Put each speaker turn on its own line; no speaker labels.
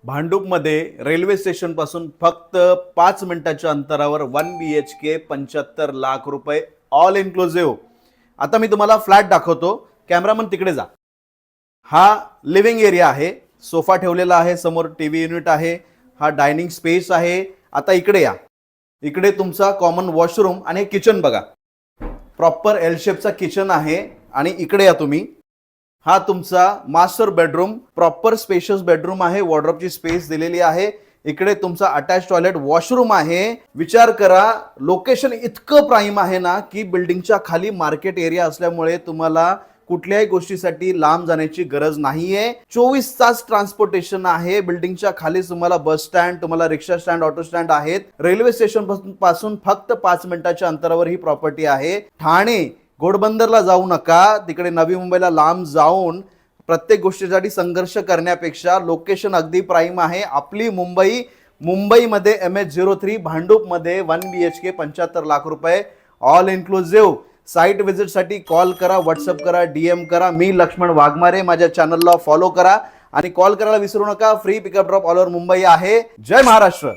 भांडूपमध्ये railway station पासून फक्त 5 मिनिटाच्या अंतरावर 1 BHK 75 लाख रुपये ऑल इन्क्लुझिव्ह। आता मी तुम्हाला फ्लॅट दाखवतो, कॅमेरामन तिकडे जा। हा लिव्हिंग एरिया आहे, सोफा ठेवलेला आहे, समोर टीव्ही युनिट आहे, हा डायनिंग स्पेस आहे। आता इकडे या, इकडे तुमचा कॉमन वॉशरूम आणि किचन बघा, प्रॉपर एल शेपचा किचन आहे। आणि इकडे या तुम्ही, हा तुमचा master bedroom, proper spacious bedroom आहे, वॉर्डरोबची स्पेस दिलेली आहे। इकडे तुमचा अटॅच टॉयलेट वॉशरूम आहे। विचार करा, लोकेशन इतकं प्राईम आहे ना की बिल्डिंगच्या खाली मार्केट एरिया असल्यामुळे तुम्हाला कुठल्याही गोष्टीसाठी लांब जाण्याची गरज नाहीये। 24 तास ट्रान्सपोर्टेशन आहे। बिल्डिंगच्या खाली तुम्हाला बस स्टँड, तुम्हाला रिक्षा स्टँड, ऑटो स्टँड आहेत। रेल्वे स्टेशन पासून फक्त 5 मिनिटाच्या अंतरावर ही प्रॉपर्टी आहे। ठाणे घोडबंदरला जाऊ नका, तिकडे नवी मुंबईला लांब जाऊन प्रत्येक गोष्टीसाठी संघर्ष करण्यापेक्षा लोकेशन अगदी प्राईम आहे। आपली मुंबईमध्ये MS03 भांडूपमध्ये 1 BHK 75 लाख रुपये ऑल इन्क्लुझिव्ह। साइट विजिट साठी कॉल करा, व्हॉट्सअप करा, DM करा। मी लक्ष्मण वाघमारे, माझ्या चॅनलला फॉलो करा आणि कॉल करायला विसरू नका। Free pickup drop all over Mumbai आहे। जय महाराष्ट्र।